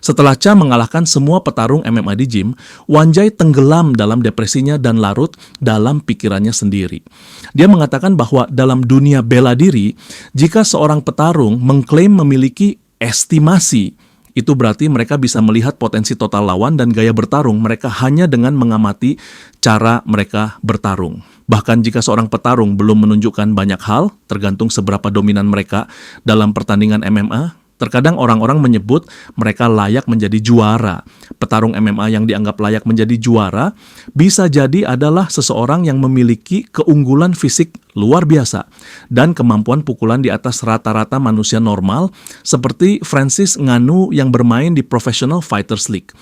Setelah Cha mengalahkan semua petarung MMA di gym, Wanjai tenggelam dalam depresinya dan larut dalam pikirannya sendiri. Dia mengatakan bahwa dalam dunia bela diri, jika seorang petarung mengklaim memiliki estimasi, itu berarti mereka bisa melihat potensi total lawan dan gaya bertarung mereka hanya dengan mengamati cara mereka bertarung. Bahkan jika seorang petarung belum menunjukkan banyak hal, tergantung seberapa dominan mereka dalam pertandingan MMA, terkadang orang-orang menyebut mereka layak menjadi juara. Petarung MMA yang dianggap layak menjadi juara bisa jadi adalah seseorang yang memiliki keunggulan fisik luar biasa dan kemampuan pukulan di atas rata-rata manusia normal, seperti Francis Ngannou yang bermain di Professional Fighters League.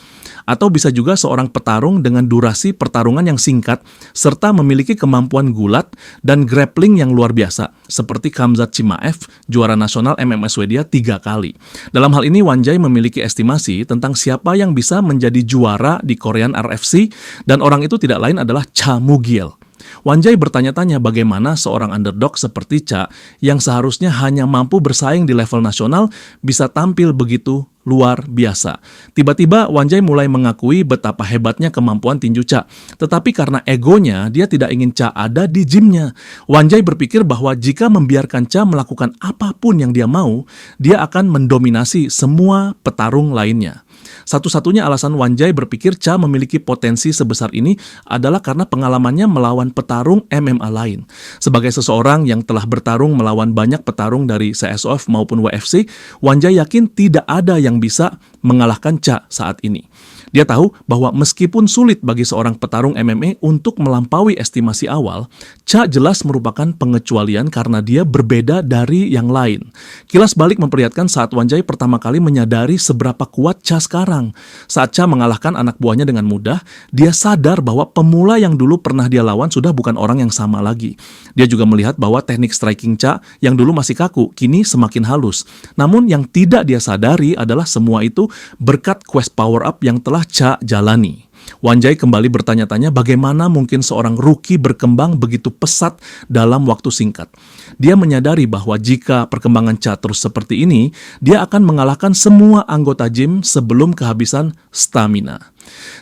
Atau bisa juga seorang petarung dengan durasi pertarungan yang singkat serta memiliki kemampuan gulat dan grappling yang luar biasa, seperti Khamzat Chimaev, juara nasional MMA Swedia 3 kali. Dalam hal ini, Wanjai memiliki estimasi tentang siapa yang bisa menjadi juara di Korean RFC, dan orang itu tidak lain adalah Cha Mu-gyel. Wanjai bertanya-tanya bagaimana seorang underdog seperti Cha yang seharusnya hanya mampu bersaing di level nasional bisa tampil begitu luar biasa. Tiba-tiba Wanjai mulai mengakui betapa hebatnya kemampuan tinju Cha. Tetapi karena egonya, dia tidak ingin Cha ada di gymnya. Wanjai berpikir bahwa jika membiarkan Cha melakukan apapun yang dia mau, dia akan mendominasi semua petarung lainnya. Satu-satunya alasan Wanjai berpikir Cha memiliki potensi sebesar ini adalah karena pengalamannya melawan petarung MMA lain. Sebagai seseorang yang telah bertarung melawan banyak petarung dari CSOF maupun WFC, Wanjai yakin tidak ada yang bisa mengalahkan Cha saat ini. Dia tahu bahwa meskipun sulit bagi seorang petarung MMA untuk melampaui estimasi awal, Cha jelas merupakan pengecualian karena dia berbeda dari yang lain. Kilas balik memperlihatkan saat Wanjai pertama kali menyadari seberapa kuat Cha sekarang. Saat Cha mengalahkan anak buahnya dengan mudah, dia sadar bahwa pemula yang dulu pernah dia lawan sudah bukan orang yang sama lagi. Dia juga melihat bahwa teknik striking Cha yang dulu masih kaku, kini semakin halus. Namun yang tidak dia sadari adalah semua itu berkat quest power up yang telah Cha jalani. Wanjai kembali bertanya-tanya bagaimana mungkin seorang rookie berkembang begitu pesat dalam waktu singkat. Dia menyadari bahwa jika perkembangan Cha terus seperti ini, dia akan mengalahkan semua anggota gym sebelum kehabisan stamina.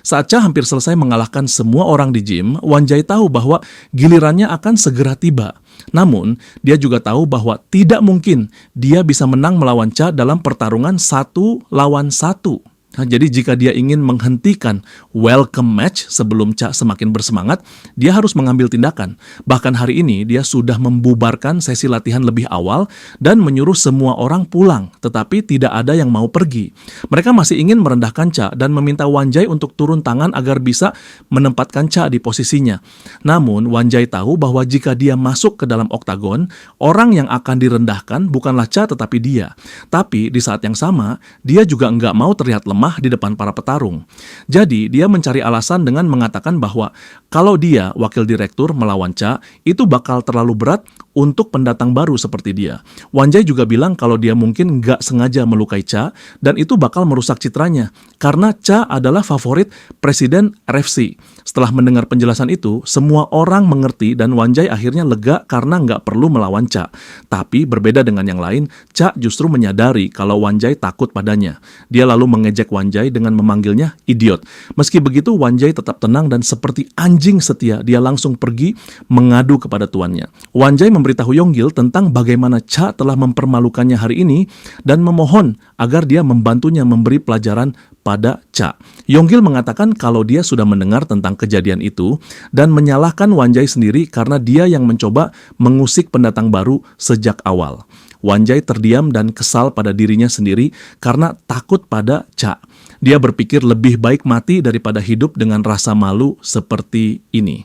Saat Cha hampir selesai mengalahkan semua orang di gym, Wanjai tahu bahwa gilirannya akan segera tiba. Namun, dia juga tahu bahwa tidak mungkin dia bisa menang melawan Cha dalam pertarungan 1 lawan 1. Jadi jika dia ingin menghentikan welcome match sebelum Cha semakin bersemangat, dia harus mengambil tindakan. Bahkan hari ini dia sudah membubarkan sesi latihan lebih awal dan menyuruh semua orang pulang, tetapi tidak ada yang mau pergi. Mereka masih ingin merendahkan Cha dan meminta Wanjai untuk turun tangan agar bisa menempatkan Cha di posisinya. Namun Wanjai tahu bahwa jika dia masuk ke dalam oktagon, orang yang akan direndahkan bukanlah Cha tetapi dia. Tapi di saat yang sama, dia juga nggak mau terlihat lemah di depan para petarung. Jadi, dia mencari alasan dengan mengatakan bahwa kalau dia, wakil direktur, melawan Cha, itu bakal terlalu berat untuk pendatang baru seperti dia. Wanjai juga bilang kalau dia mungkin nggak sengaja melukai Cha, dan itu bakal merusak citranya, karena Cha adalah favorit Presiden RFC. Setelah mendengar penjelasan itu, semua orang mengerti dan Wanjai akhirnya lega karena nggak perlu melawan Cha. Tapi, berbeda dengan yang lain, Cha justru menyadari kalau Wanjai takut padanya. Dia lalu mengejek Wanjai dengan memanggilnya idiot. Meski begitu, Wanjai tetap tenang dan seperti anjing setia, dia langsung pergi mengadu kepada tuannya. Wanjai memberitahu Yonggil tentang bagaimana Cha telah mempermalukannya hari ini dan memohon agar dia membantunya memberi pelajaran pada Cha. Yonggil mengatakan kalau dia sudah mendengar tentang kejadian itu dan menyalahkan Wanjai sendiri karena dia yang mencoba mengusik pendatang baru sejak awal. Wanjai terdiam dan kesal pada dirinya sendiri karena takut pada Cha. Dia berpikir lebih baik mati daripada hidup dengan rasa malu seperti ini.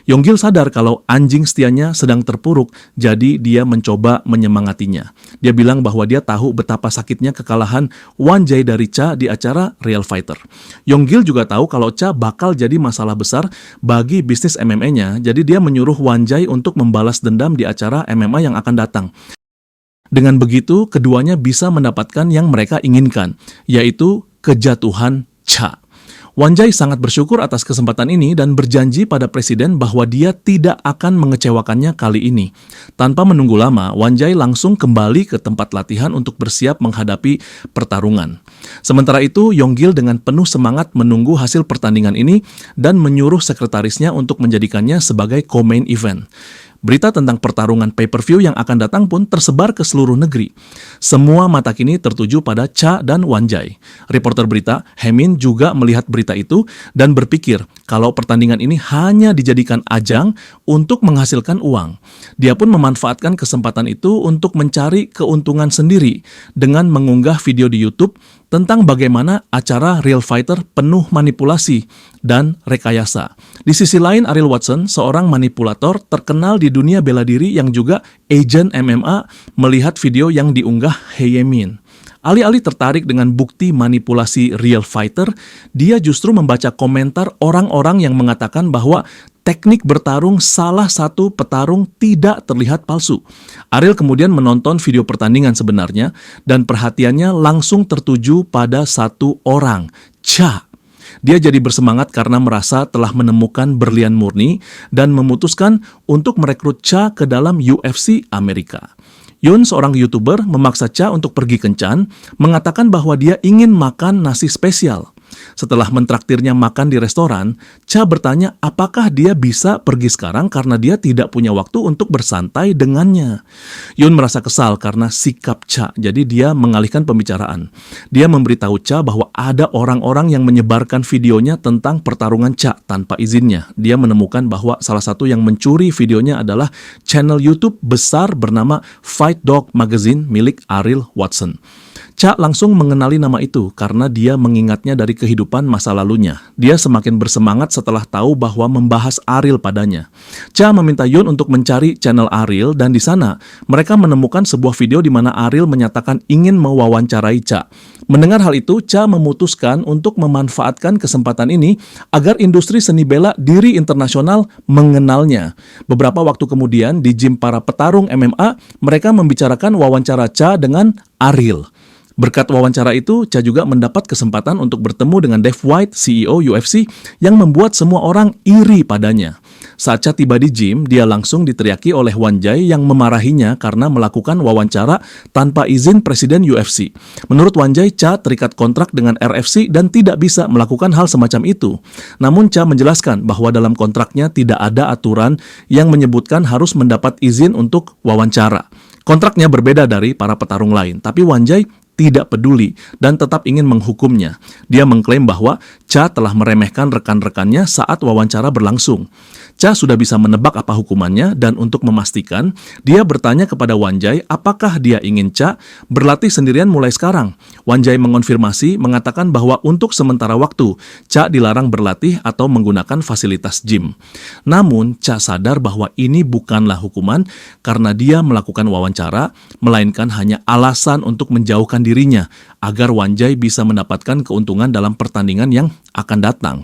Yonggil sadar kalau anjing setianya sedang terpuruk, jadi dia mencoba menyemangatinya. Dia bilang bahwa dia tahu betapa sakitnya kekalahan Wanjai dari Cha di acara Real Fighter. Yonggil juga tahu kalau Cha bakal jadi masalah besar bagi bisnis MMA-nya, jadi dia menyuruh Wanjai untuk membalas dendam di acara MMA yang akan datang. Dengan begitu, keduanya bisa mendapatkan yang mereka inginkan, yaitu kejatuhan Cha. Wanjai sangat bersyukur atas kesempatan ini dan berjanji pada presiden bahwa dia tidak akan mengecewakannya kali ini. Tanpa menunggu lama, Wanjai langsung kembali ke tempat latihan untuk bersiap menghadapi pertarungan. Sementara itu, Yonggil dengan penuh semangat menunggu hasil pertandingan ini dan menyuruh sekretarisnya untuk menjadikannya sebagai co-main event. Berita tentang pertarungan pay-per-view yang akan datang pun tersebar ke seluruh negeri. Semua mata kini tertuju pada Cha dan Wanjai. Reporter berita, Hemin, juga melihat berita itu dan berpikir kalau pertandingan ini hanya dijadikan ajang untuk menghasilkan uang. Dia pun memanfaatkan kesempatan itu untuk mencari keuntungan sendiri dengan mengunggah video di YouTube tentang bagaimana acara Real Fighter penuh manipulasi dan rekayasa. Di sisi lain, Ariel Watson, seorang manipulator terkenal di dunia bela diri yang juga agent MMA, melihat video yang diunggah Hemin. Alih-alih tertarik dengan bukti manipulasi Real Fighter, dia justru membaca komentar orang-orang yang mengatakan bahwa teknik bertarung salah satu petarung tidak terlihat palsu. Ariel kemudian menonton video pertandingan sebenarnya dan perhatiannya langsung tertuju pada satu orang, Cha. Dia jadi bersemangat karena merasa telah menemukan berlian murni dan memutuskan untuk merekrut Cha ke dalam UFC Amerika. Yun, seorang YouTuber, memaksa Cha untuk pergi kencan, mengatakan bahwa dia ingin makan nasi spesial. Setelah mentraktirnya makan di restoran, Cha bertanya apakah dia bisa pergi sekarang karena dia tidak punya waktu untuk bersantai dengannya. Yun merasa kesal karena sikap Cha, jadi dia mengalihkan pembicaraan. Dia memberitahu Cha bahwa ada orang-orang yang menyebarkan videonya tentang pertarungan Cha tanpa izinnya. Dia menemukan bahwa salah satu yang mencuri videonya adalah channel YouTube besar bernama Fight Dog Magazine milik Ariel Watson. Cha langsung mengenali nama itu karena dia mengingatnya dari kehidupan masa lalunya. Dia semakin bersemangat setelah tahu bahwa membahas Ariel padanya. Cha meminta Yun untuk mencari channel Ariel dan di sana mereka menemukan sebuah video di mana Ariel menyatakan ingin mewawancarai Cha. Mendengar hal itu, Cha memutuskan untuk memanfaatkan kesempatan ini agar industri seni bela diri internasional mengenalnya. Beberapa waktu kemudian di gym para petarung MMA, mereka membicarakan wawancara Cha dengan Ariel. Berkat wawancara itu, Cha juga mendapat kesempatan untuk bertemu dengan Dave White, CEO UFC, yang membuat semua orang iri padanya. Saat Cha tiba di gym, dia langsung diteriaki oleh Wanjai yang memarahinya karena melakukan wawancara tanpa izin presiden UFC. Menurut Wanjai, Cha terikat kontrak dengan RFC dan tidak bisa melakukan hal semacam itu. Namun Cha menjelaskan bahwa dalam kontraknya tidak ada aturan yang menyebutkan harus mendapat izin untuk wawancara. Kontraknya berbeda dari para petarung lain, tapi Wanjai tidak peduli dan tetap ingin menghukumnya. Dia mengklaim bahwa Cha telah meremehkan rekan-rekannya saat wawancara berlangsung. Cha sudah bisa menebak apa hukumannya dan untuk memastikan, dia bertanya kepada Wanjai apakah dia ingin Cha berlatih sendirian mulai sekarang. Wanjai mengonfirmasi, mengatakan bahwa untuk sementara waktu, Cha dilarang berlatih atau menggunakan fasilitas gym. Namun, Cha sadar bahwa ini bukanlah hukuman karena dia melakukan wawancara, melainkan hanya alasan untuk menjauhkan dirinya agar Wanjai bisa mendapatkan keuntungan dalam pertandingan yang akan datang.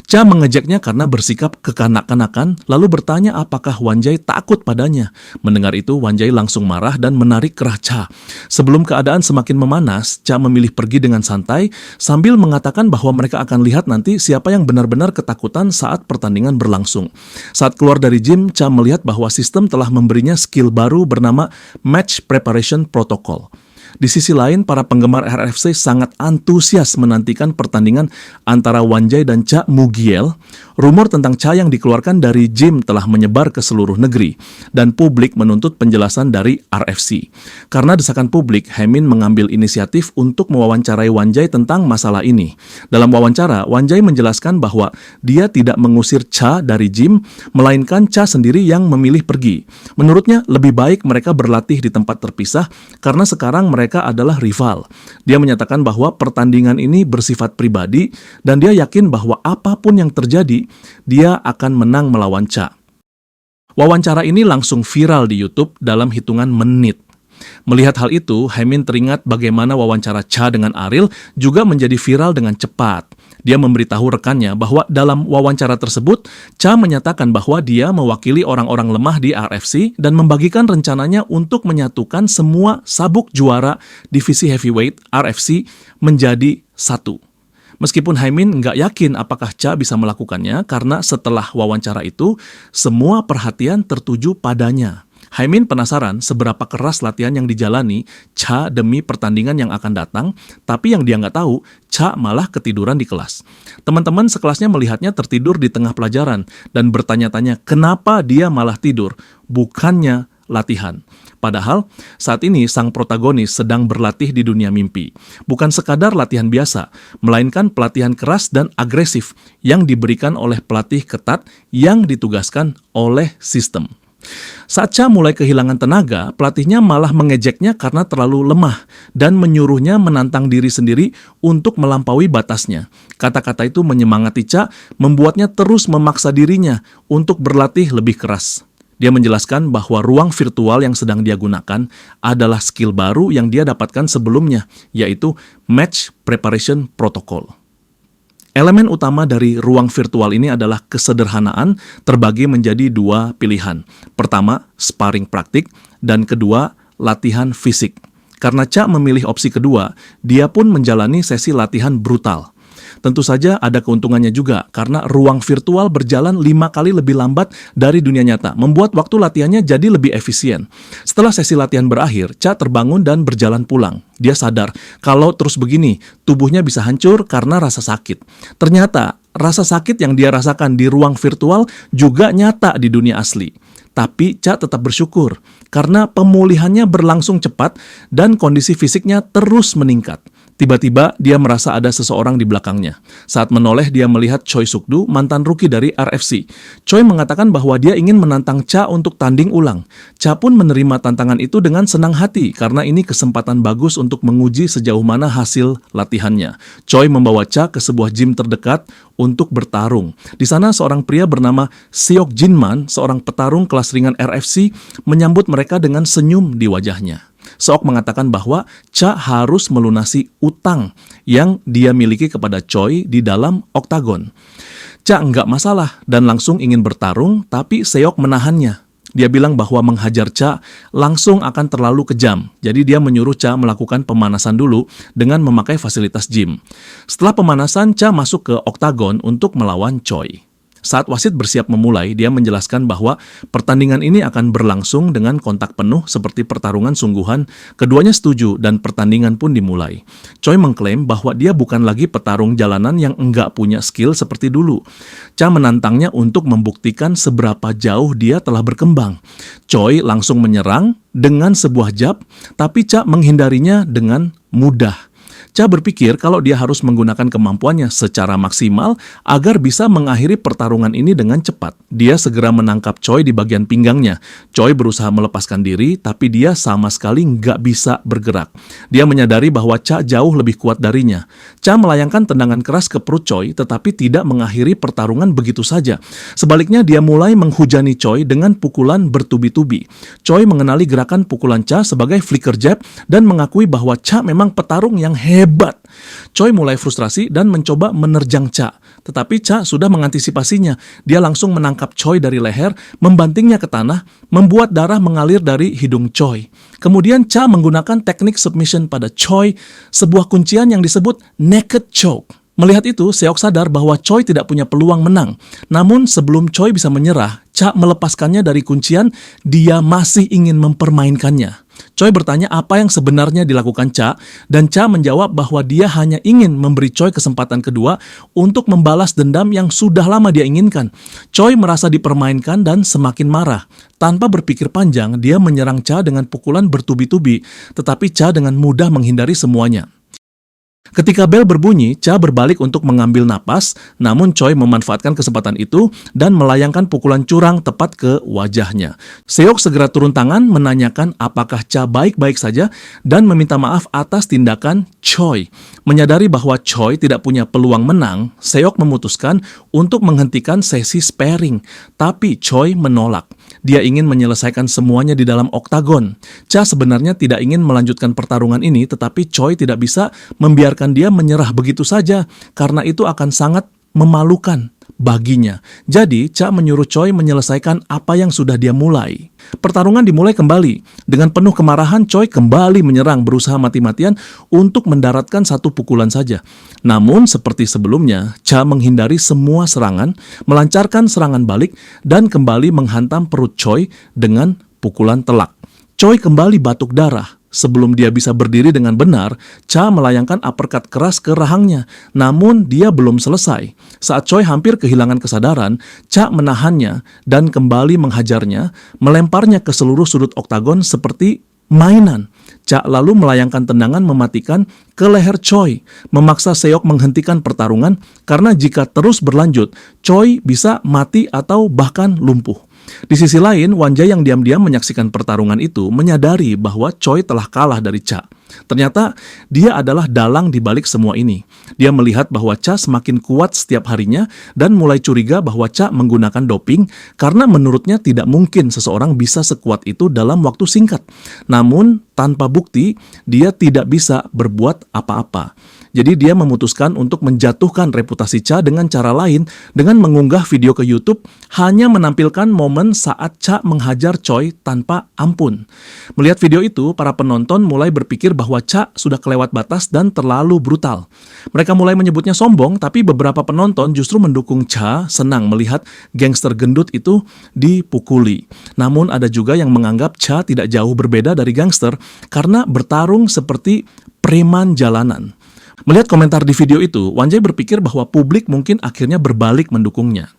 Cha mengejeknya karena bersikap kekanak-kanakan, lalu bertanya apakah Wanjai takut padanya. Mendengar itu, Wanjai langsung marah dan menarik kerah Cha. Sebelum keadaan semakin memanas, Cha memilih pergi dengan santai sambil mengatakan bahwa mereka akan lihat nanti siapa yang benar-benar ketakutan saat pertandingan berlangsung. Saat keluar dari gym, Cha melihat bahwa sistem telah memberinya skill baru bernama Match Preparation Protocol. Di sisi lain, para penggemar RFC sangat antusias menantikan pertandingan antara Wanjai dan Cha Mugiel. Rumor tentang Cha yang dikeluarkan dari gym telah menyebar ke seluruh negeri, dan publik menuntut penjelasan dari RFC. Karena desakan publik, Hemin mengambil inisiatif untuk mewawancarai Wanjai tentang masalah ini. Dalam wawancara, Wanjai menjelaskan bahwa dia tidak mengusir Cha dari gym, melainkan Cha sendiri yang memilih pergi. Menurutnya, lebih baik mereka berlatih di tempat terpisah karena sekarang mereka adalah rival. Dia menyatakan bahwa pertandingan ini bersifat pribadi dan dia yakin bahwa apapun yang terjadi, dia akan menang melawan Cha. Wawancara ini langsung viral di YouTube dalam hitungan menit. Melihat hal itu, Hemin teringat bagaimana wawancara Cha dengan Ariel juga menjadi viral dengan cepat. Dia memberitahu rekannya bahwa dalam wawancara tersebut, Cha menyatakan bahwa dia mewakili orang-orang lemah di RFC dan membagikan rencananya untuk menyatukan semua sabuk juara divisi heavyweight RFC menjadi satu. Meskipun Haimin nggak yakin apakah Cha bisa melakukannya, karena setelah wawancara itu, semua perhatian tertuju padanya. Haimin penasaran seberapa keras latihan yang dijalani Cha demi pertandingan yang akan datang, tapi yang dia nggak tahu, Cha malah ketiduran di kelas. Teman-teman sekelasnya melihatnya tertidur di tengah pelajaran dan bertanya-tanya kenapa dia malah tidur, bukannya latihan. Padahal saat ini sang protagonis sedang berlatih di dunia mimpi. Bukan sekadar latihan biasa, melainkan pelatihan keras dan agresif yang diberikan oleh pelatih ketat yang ditugaskan oleh sistem. Saat Cha mulai kehilangan tenaga, pelatihnya malah mengejeknya karena terlalu lemah dan menyuruhnya menantang diri sendiri untuk melampaui batasnya. Kata-kata itu menyemangati Cha, membuatnya terus memaksa dirinya untuk berlatih lebih keras. Dia menjelaskan bahwa ruang virtual yang sedang dia gunakan adalah skill baru yang dia dapatkan sebelumnya, yaitu Match Preparation Protocol. Elemen utama dari ruang virtual ini adalah kesederhanaan terbagi menjadi dua pilihan. Pertama, sparring praktik, dan kedua, latihan fisik. Karena Cha memilih opsi kedua, dia pun menjalani sesi latihan brutal. Tentu saja ada keuntungannya juga, karena ruang virtual berjalan 5 kali lebih lambat dari dunia nyata, membuat waktu latihannya jadi lebih efisien. Setelah sesi latihan berakhir, Cha terbangun dan berjalan pulang. Dia sadar, kalau terus begini, tubuhnya bisa hancur karena rasa sakit. Ternyata, rasa sakit yang dia rasakan di ruang virtual juga nyata di dunia asli. Tapi Cha tetap bersyukur, karena pemulihannya berlangsung cepat dan kondisi fisiknya terus meningkat. Tiba-tiba dia merasa ada seseorang di belakangnya. Saat menoleh dia melihat Choi Suk-du, mantan rookie dari RFC. Choi mengatakan bahwa dia ingin menantang Cha untuk tanding ulang. Cha pun menerima tantangan itu dengan senang hati karena ini kesempatan bagus untuk menguji sejauh mana hasil latihannya. Choi membawa Cha ke sebuah gym terdekat untuk bertarung. Di sana seorang pria bernama Seok Jinman, seorang petarung kelas ringan RFC, menyambut mereka dengan senyum di wajahnya. Seok mengatakan bahwa Cha harus melunasi utang yang dia miliki kepada Choi di dalam oktagon. Cha nggak masalah dan langsung ingin bertarung, tapi Seok menahannya. Dia bilang bahwa menghajar Cha langsung akan terlalu kejam, jadi dia menyuruh Cha melakukan pemanasan dulu dengan memakai fasilitas gym. Setelah pemanasan, Cha masuk ke oktagon untuk melawan Choi. Saat wasit bersiap memulai, dia menjelaskan bahwa pertandingan ini akan berlangsung dengan kontak penuh seperti pertarungan sungguhan. Keduanya setuju dan pertandingan pun dimulai. Choi mengklaim bahwa dia bukan lagi petarung jalanan yang enggak punya skill seperti dulu. Cha menantangnya untuk membuktikan seberapa jauh dia telah berkembang. Choi langsung menyerang dengan sebuah jab, tapi Cha menghindarinya dengan mudah. Cha berpikir kalau dia harus menggunakan kemampuannya secara maksimal agar bisa mengakhiri pertarungan ini dengan cepat. Dia segera menangkap Choi di bagian pinggangnya. Choi berusaha melepaskan diri, tapi dia sama sekali nggak bisa bergerak. Dia menyadari bahwa Cha jauh lebih kuat darinya. Cha melayangkan tendangan keras ke perut Choi, tetapi tidak mengakhiri pertarungan begitu saja. Sebaliknya, dia mulai menghujani Choi dengan pukulan bertubi-tubi. Choi mengenali gerakan pukulan Cha sebagai flicker jab dan mengakui bahwa Cha memang petarung yang hebat. Choi mulai frustrasi dan mencoba menerjang Cha. Tetapi Cha sudah mengantisipasinya. Dia langsung menangkap Choi dari leher, membantingnya ke tanah, membuat darah mengalir dari hidung Choi. Kemudian Cha menggunakan teknik submission pada Choi, sebuah kuncian yang disebut naked choke. Melihat itu, Seok sadar bahwa Choi tidak punya peluang menang. Namun sebelum Choi bisa menyerah, Cha melepaskannya dari kuncian, dia masih ingin mempermainkannya. Choi bertanya apa yang sebenarnya dilakukan Cha, dan Cha menjawab bahwa dia hanya ingin memberi Choi kesempatan kedua untuk membalas dendam yang sudah lama dia inginkan. Choi merasa dipermainkan dan semakin marah. Tanpa berpikir panjang, dia menyerang Cha dengan pukulan bertubi-tubi, tetapi Cha dengan mudah menghindari semuanya. Ketika bel berbunyi, Cha berbalik untuk mengambil napas, namun Choi memanfaatkan kesempatan itu dan melayangkan pukulan curang tepat ke wajahnya. Seok segera turun tangan menanyakan apakah Cha baik-baik saja dan meminta maaf atas tindakan Choi. Menyadari bahwa Choi tidak punya peluang menang, Seok memutuskan untuk menghentikan sesi sparring, tapi Choi menolak. Dia ingin menyelesaikan semuanya di dalam oktagon. Cha sebenarnya tidak ingin melanjutkan pertarungan ini, tetapi Choi tidak bisa membiarkan dia menyerah begitu saja, karena itu akan sangat memalukan baginya. Jadi, Cha menyuruh Choi menyelesaikan apa yang sudah dia mulai. Pertarungan dimulai kembali. Dengan penuh kemarahan, Choi kembali menyerang, berusaha mati-matian untuk mendaratkan satu pukulan saja. Namun, seperti sebelumnya, Cha menghindari semua serangan, melancarkan serangan balik, dan kembali menghantam perut Choi dengan pukulan telak. Choi kembali batuk darah. Sebelum dia bisa berdiri dengan benar, Cha melayangkan uppercut keras ke rahangnya. Namun, dia belum selesai. Saat Choi hampir kehilangan kesadaran, Cha menahannya dan kembali menghajarnya, melemparnya ke seluruh sudut oktagon seperti mainan. Cha lalu melayangkan tendangan mematikan ke leher Choi, memaksa Seok menghentikan pertarungan karena jika terus berlanjut, Choi bisa mati atau bahkan lumpuh. Di sisi lain, Wan-jae yang diam-diam menyaksikan pertarungan itu menyadari bahwa Choi telah kalah dari Cha. Ternyata dia adalah dalang di balik semua ini. Dia melihat bahwa Cha semakin kuat setiap harinya dan mulai curiga bahwa Cha menggunakan doping karena menurutnya tidak mungkin seseorang bisa sekuat itu dalam waktu singkat. Namun, tanpa bukti, dia tidak bisa berbuat apa-apa. Jadi dia memutuskan untuk menjatuhkan reputasi Cha dengan cara lain dengan mengunggah video ke YouTube hanya menampilkan momen saat Cha menghajar Choi tanpa ampun. Melihat video itu, para penonton mulai berpikir bahwa Cha sudah kelewat batas dan terlalu brutal. Mereka mulai menyebutnya sombong, tapi beberapa penonton justru mendukung Cha, senang melihat gangster gendut itu dipukuli. Namun ada juga yang menganggap Cha tidak jauh berbeda dari gangster karena bertarung seperti preman jalanan. Melihat komentar di video itu, Wan-jae berpikir bahwa publik mungkin akhirnya berbalik mendukungnya.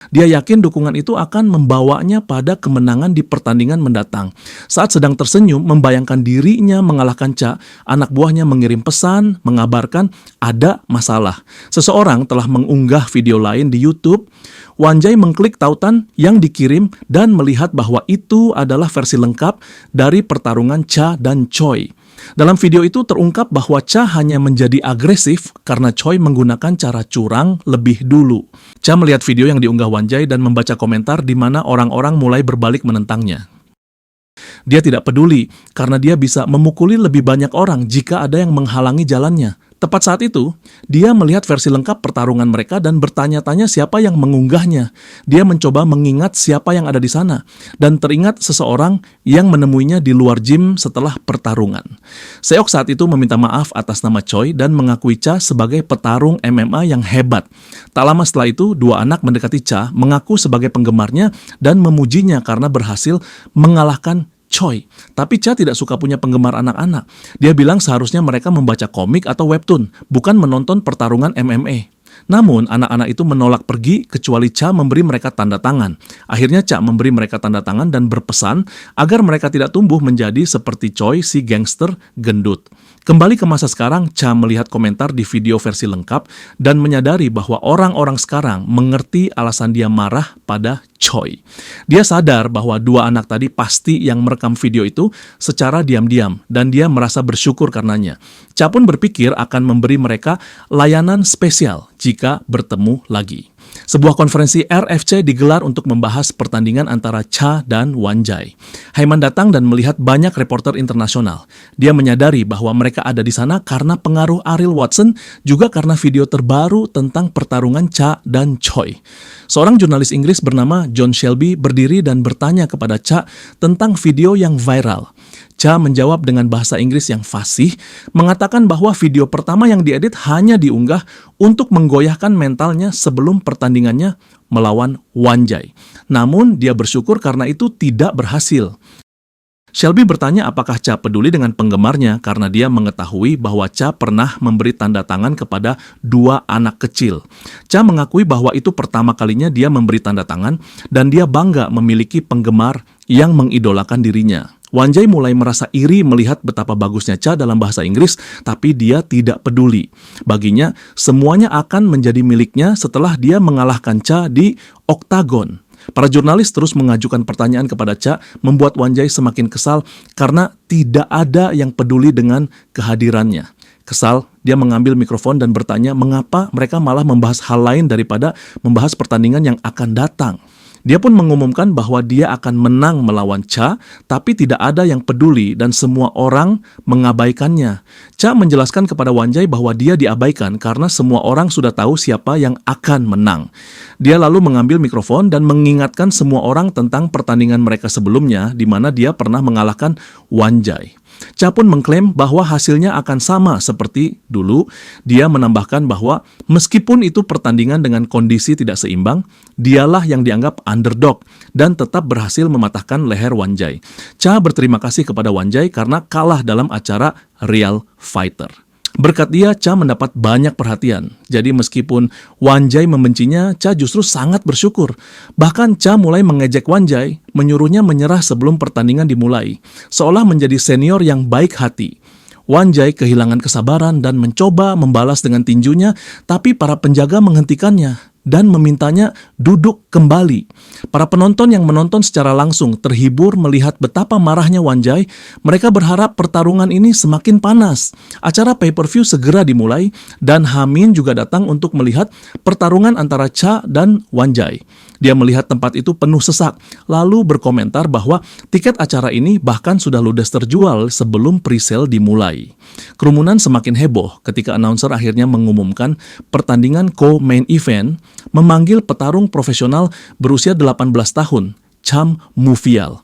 Dia yakin dukungan itu akan membawanya pada kemenangan di pertandingan mendatang. Saat sedang tersenyum, membayangkan dirinya mengalahkan Cha, anak buahnya mengirim pesan, mengabarkan ada masalah. Seseorang telah mengunggah video lain di YouTube. Wan-jae mengklik tautan yang dikirim dan melihat bahwa itu adalah versi lengkap dari pertarungan Cha dan Choi. Dalam video itu terungkap bahwa Cha hanya menjadi agresif karena Choi menggunakan cara curang lebih dulu. Cha melihat video yang diunggah Wan-jae dan membaca komentar di mana orang-orang mulai berbalik menentangnya. Dia tidak peduli karena dia bisa memukuli lebih banyak orang jika ada yang menghalangi jalannya. Tepat saat itu, dia melihat versi lengkap pertarungan mereka dan bertanya-tanya siapa yang mengunggahnya. Dia mencoba mengingat siapa yang ada di sana, dan teringat seseorang yang menemuinya di luar gym setelah pertarungan. Seok saat itu meminta maaf atas nama Choi dan mengakui Cha sebagai petarung MMA yang hebat. Tak lama setelah itu, dua anak mendekati Cha, mengaku sebagai penggemarnya dan memujinya karena berhasil mengalahkan Choi. Tapi Cha tidak suka punya penggemar anak-anak. Dia bilang seharusnya mereka membaca komik atau webtoon, bukan menonton pertarungan MMA. Namun, anak-anak itu menolak pergi kecuali Cha memberi mereka tanda tangan. Akhirnya Cha memberi mereka tanda tangan dan berpesan agar mereka tidak tumbuh menjadi seperti Choi si gangster gendut. Kembali ke masa sekarang, Cha melihat komentar di video versi lengkap dan menyadari bahwa orang-orang sekarang mengerti alasan dia marah pada Choi. Dia sadar bahwa dua anak tadi pasti yang merekam video itu secara diam-diam dan dia merasa bersyukur karenanya. Cha pun berpikir akan memberi mereka layanan spesial jika bertemu lagi. Sebuah konferensi RFC digelar untuk membahas pertandingan antara Cha dan Wan-jae. Haiman datang dan melihat banyak reporter internasional. Dia menyadari bahwa mereka ada di sana karena pengaruh Ariel Watson, juga karena video terbaru tentang pertarungan Cha dan Choi. Seorang jurnalis Inggris bernama John Shelby berdiri dan bertanya kepada Cha tentang video yang viral. Cha menjawab dengan bahasa Inggris yang fasih, mengatakan bahwa video pertama yang diedit hanya diunggah untuk menggoyahkan mentalnya sebelum pertandingannya melawan Wan-jae. Namun, dia bersyukur karena itu tidak berhasil. Shelby bertanya apakah Cha peduli dengan penggemarnya karena dia mengetahui bahwa Cha pernah memberi tanda tangan kepada dua anak kecil. Cha mengakui bahwa itu pertama kalinya dia memberi tanda tangan dan dia bangga memiliki penggemar yang mengidolakan dirinya. Wan-jae mulai merasa iri melihat betapa bagusnya Cha dalam bahasa Inggris, tapi dia tidak peduli. Baginya, semuanya akan menjadi miliknya setelah dia mengalahkan Cha di oktagon. Para jurnalis terus mengajukan pertanyaan kepada Cha, membuat Wan-jae semakin kesal karena tidak ada yang peduli dengan kehadirannya. Kesal, dia mengambil mikrofon dan bertanya mengapa mereka malah membahas hal lain daripada membahas pertandingan yang akan datang. Dia pun mengumumkan bahwa dia akan menang melawan Cha, tapi tidak ada yang peduli dan semua orang mengabaikannya. Cha menjelaskan kepada Wanjai bahwa dia diabaikan karena semua orang sudah tahu siapa yang akan menang. Dia lalu mengambil mikrofon dan mengingatkan semua orang tentang pertandingan mereka sebelumnya, di mana dia pernah mengalahkan Wanjai. Cha pun mengklaim bahwa hasilnya akan sama seperti dulu. Dia menambahkan bahwa meskipun itu pertandingan dengan kondisi tidak seimbang, dialah yang dianggap underdog dan tetap berhasil mematahkan leher Wanjai. Cha berterima kasih kepada Wanjai karena kalah dalam acara Real Fighter. Berkat dia, Cha mendapat banyak perhatian. Jadi meskipun Wanjai membencinya, Cha justru sangat bersyukur. Bahkan Cha mulai mengejek Wanjai, menyuruhnya menyerah sebelum pertandingan dimulai, seolah menjadi senior yang baik hati. Wanjai kehilangan kesabaran dan mencoba membalas dengan tinjunya, tapi para penjaga menghentikannya dan memintanya duduk kembali. Para penonton yang menonton secara langsung terhibur melihat betapa marahnya Wanjai. Mereka berharap pertarungan ini semakin panas. Acara pay-per-view segera dimulai dan Hamin juga datang untuk melihat pertarungan antara Cha dan Wanjai. Dia melihat tempat itu penuh sesak, lalu berkomentar bahwa tiket acara ini bahkan sudah ludes terjual sebelum pre-sale dimulai. Kerumunan semakin heboh ketika announcer akhirnya mengumumkan pertandingan co-main event memanggil petarung profesional berusia 18 tahun, Cham Mufial.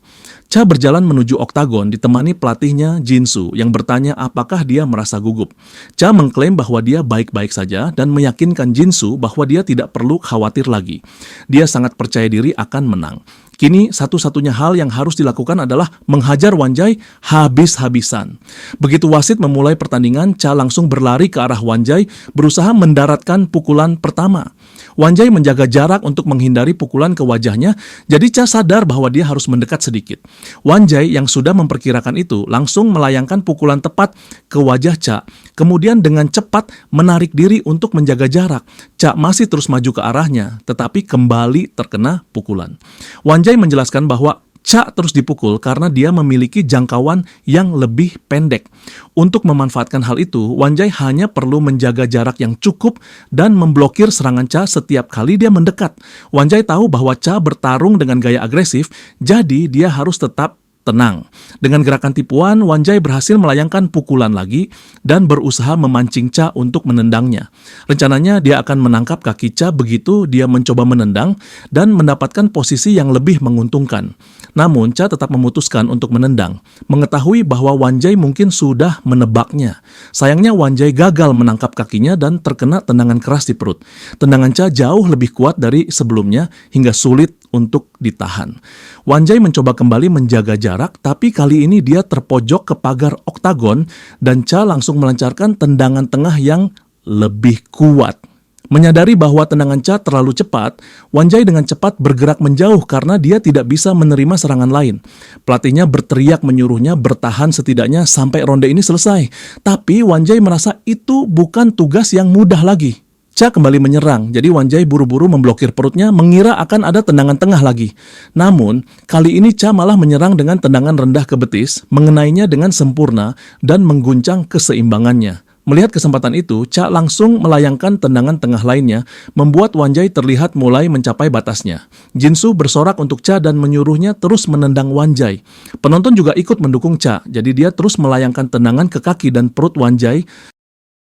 Cha berjalan menuju oktagon ditemani pelatihnya Jinsu yang bertanya apakah dia merasa gugup. Cha mengklaim bahwa dia baik-baik saja dan meyakinkan Jinsu bahwa dia tidak perlu khawatir lagi. Dia sangat percaya diri akan menang. Kini satu-satunya hal yang harus dilakukan adalah menghajar Wanjai habis-habisan. Begitu wasit memulai pertandingan, Cha langsung berlari ke arah Wanjai berusaha mendaratkan pukulan pertama. Wanjai menjaga jarak untuk menghindari pukulan ke wajahnya, jadi Cha sadar bahwa dia harus mendekat sedikit. Wanjai yang sudah memperkirakan itu langsung melayangkan pukulan tepat ke wajah Cha, kemudian dengan cepat menarik diri untuk menjaga jarak. Cha masih terus maju ke arahnya, tetapi kembali terkena pukulan. Wanjai menjelaskan bahwa Cha terus dipukul karena dia memiliki jangkauan yang lebih pendek. Untuk memanfaatkan hal itu, Wanjai hanya perlu menjaga jarak yang cukup dan memblokir serangan Cha setiap kali dia mendekat. Wanjai tahu bahwa Cha bertarung dengan gaya agresif, jadi dia harus tetap tenang. Dengan gerakan tipuan, Wanjai berhasil melayangkan pukulan lagi dan berusaha memancing Cha untuk menendangnya. Rencananya dia akan menangkap kaki Cha begitu dia mencoba menendang dan mendapatkan posisi yang lebih menguntungkan. Namun Cha tetap memutuskan untuk menendang, mengetahui bahwa Wanjai mungkin sudah menebaknya. Sayangnya Wanjai gagal menangkap kakinya dan terkena tendangan keras di perut. Tendangan Cha jauh lebih kuat dari sebelumnya hingga sulit untuk ditahan. Wanjai mencoba kembali menjaga jarak, tapi kali ini dia terpojok ke pagar oktagon dan Cha langsung melancarkan tendangan tengah yang lebih kuat. Menyadari bahwa tendangan Cha terlalu cepat, Wanjai dengan cepat bergerak menjauh karena dia tidak bisa menerima serangan lain. Pelatihnya berteriak menyuruhnya bertahan setidaknya sampai ronde ini selesai. Tapi Wanjai merasa itu bukan tugas yang mudah lagi. Cha kembali menyerang, jadi Wanjai buru-buru memblokir perutnya mengira akan ada tendangan tengah lagi. Namun, kali ini Cha malah menyerang dengan tendangan rendah ke betis, mengenainya dengan sempurna dan mengguncang keseimbangannya. Melihat kesempatan itu, Cha langsung melayangkan tendangan tengah lainnya, membuat Wanjai terlihat mulai mencapai batasnya. Jinsu bersorak untuk Cha dan menyuruhnya terus menendang Wanjai. Penonton juga ikut mendukung Cha, jadi dia terus melayangkan tendangan ke kaki dan perut Wanjai.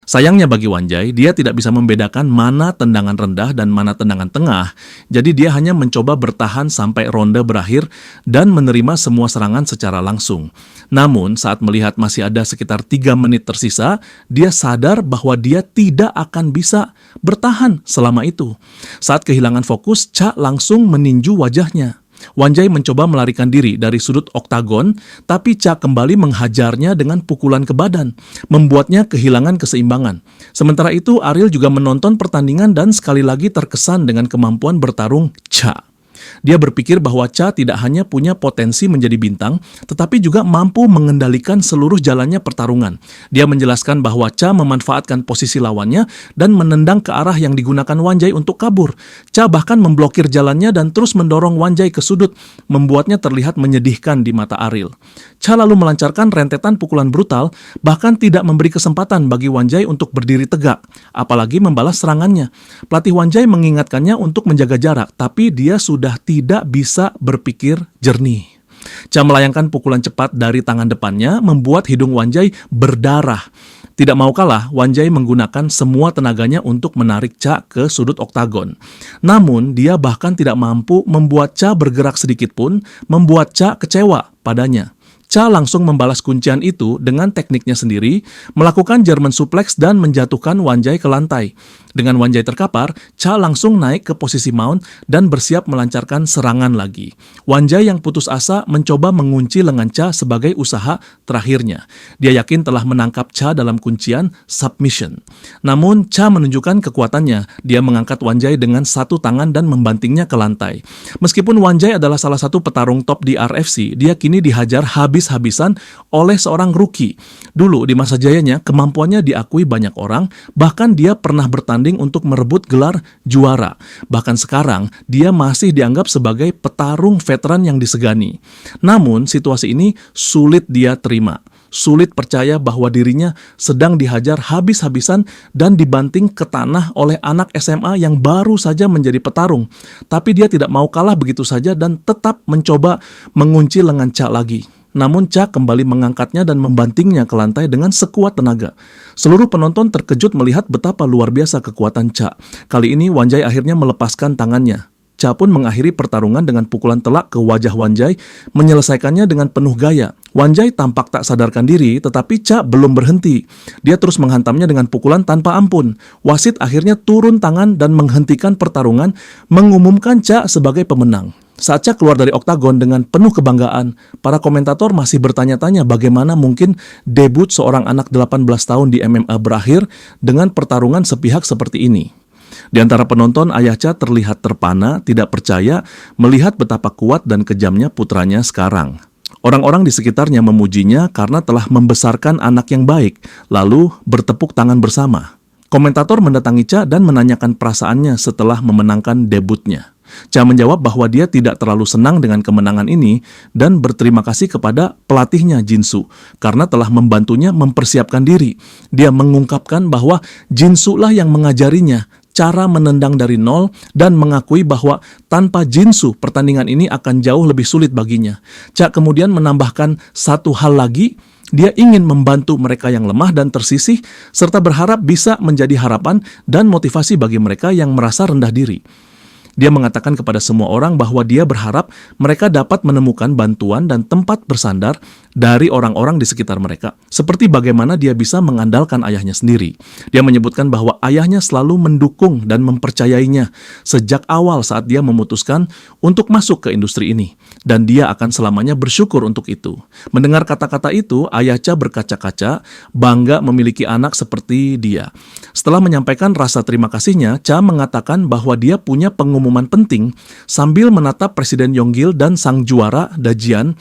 Sayangnya bagi Wanjai, dia tidak bisa membedakan mana tendangan rendah dan mana tendangan tengah, jadi dia hanya mencoba bertahan sampai ronde berakhir dan menerima semua serangan secara langsung. Namun, saat melihat masih ada sekitar 3 menit tersisa, dia sadar bahwa dia tidak akan bisa bertahan selama itu. Saat kehilangan fokus, Cha langsung meninju wajahnya. Wanjai mencoba melarikan diri dari sudut oktagon, tapi Cha kembali menghajarnya dengan pukulan ke badan, membuatnya kehilangan keseimbangan. Sementara itu, Ariel juga menonton pertandingan dan sekali lagi terkesan dengan kemampuan bertarung Cha. Dia berpikir bahwa Cha tidak hanya punya potensi menjadi bintang, tetapi juga mampu mengendalikan seluruh jalannya pertarungan. Dia menjelaskan bahwa Cha memanfaatkan posisi lawannya dan menendang ke arah yang digunakan Wanjai untuk kabur. Cha bahkan memblokir jalannya dan terus mendorong Wanjai ke sudut, membuatnya terlihat menyedihkan di mata Ariel. Cha lalu melancarkan rentetan pukulan brutal, bahkan tidak memberi kesempatan bagi Wanjai untuk berdiri tegak, apalagi membalas serangannya. Pelatih Wanjai mengingatkannya untuk menjaga jarak, tapi dia sudah sudah tidak bisa berpikir jernih. Cha melayangkan pukulan cepat dari tangan depannya membuat hidung Wanjai berdarah. Tidak mau kalah, Wanjai menggunakan semua tenaganya untuk menarik Cha ke sudut oktagon. Namun, dia bahkan tidak mampu membuat Cha bergerak sedikit pun, membuat Cha kecewa padanya. Cha langsung membalas kuncian itu dengan tekniknya sendiri, melakukan German suplex dan menjatuhkan Wanjai ke lantai. Dengan Wanjai terkapar, Cha langsung naik ke posisi mount dan bersiap melancarkan serangan lagi. Wanjai yang putus asa mencoba mengunci lengan Cha sebagai usaha terakhirnya. Dia yakin telah menangkap Cha dalam kuncian submission. Namun, Cha menunjukkan kekuatannya. Dia mengangkat Wanjai dengan satu tangan dan membantingnya ke lantai. Meskipun Wanjai adalah salah satu petarung top di RFC, dia kini dihajar habis-habisan oleh seorang rookie. Dulu di masa jayanya, kemampuannya diakui banyak orang, bahkan dia pernah bertanding untuk merebut gelar juara. Bahkan sekarang, dia masih dianggap sebagai petarung veteran yang disegani. Namun, situasi ini sulit dia terima. Sulit percaya bahwa dirinya sedang dihajar habis-habisan dan dibanting ke tanah oleh anak SMA yang baru saja menjadi petarung. Tapi dia tidak mau kalah begitu saja dan tetap mencoba mengunci lengan Cha lagi. Namun Cha kembali mengangkatnya dan membantingnya ke lantai dengan sekuat tenaga. Seluruh penonton terkejut melihat betapa luar biasa kekuatan Cha. Kali ini Wanjai akhirnya melepaskan tangannya. Cha pun mengakhiri pertarungan dengan pukulan telak ke wajah Wanjai, menyelesaikannya dengan penuh gaya. Wanjai tampak tak sadarkan diri, tetapi Cha belum berhenti. Dia terus menghantamnya dengan pukulan tanpa ampun. Wasit akhirnya turun tangan dan menghentikan pertarungan, mengumumkan Cha sebagai pemenang. Saat Cha keluar dari oktagon dengan penuh kebanggaan, para komentator masih bertanya-tanya bagaimana mungkin debut seorang anak 18 tahun di MMA berakhir dengan pertarungan sepihak seperti ini. Di antara penonton, ayah Cha terlihat terpana, tidak percaya, melihat betapa kuat dan kejamnya putranya sekarang. Orang-orang di sekitarnya memujinya karena telah membesarkan anak yang baik, lalu bertepuk tangan bersama. Komentator mendatangi Cha dan menanyakan perasaannya setelah memenangkan debutnya. Cha menjawab bahwa dia tidak terlalu senang dengan kemenangan ini dan berterima kasih kepada pelatihnya Jinsu karena telah membantunya mempersiapkan diri. Dia mengungkapkan bahwa Jinsu lah yang mengajarinya cara menendang dari nol dan mengakui bahwa tanpa Jinsu pertandingan ini akan jauh lebih sulit baginya. Cha kemudian menambahkan satu hal lagi. Dia ingin membantu mereka yang lemah dan tersisih serta berharap bisa menjadi harapan dan motivasi bagi mereka yang merasa rendah diri. Dia mengatakan kepada semua orang bahwa dia berharap mereka dapat menemukan bantuan dan tempat bersandar dari orang-orang di sekitar mereka, seperti bagaimana dia bisa mengandalkan ayahnya sendiri. Dia menyebutkan bahwa ayahnya selalu mendukung dan mempercayainya sejak awal saat dia memutuskan untuk masuk ke industri ini, dan dia akan selamanya bersyukur untuk itu. Mendengar kata-kata itu, ayah Cha berkaca-kaca, bangga memiliki anak seperti dia. Setelah menyampaikan rasa terima kasihnya, Cha mengatakan bahwa dia punya pengumuman penting sambil menatap Presiden Yonggil dan sang juara Dajian.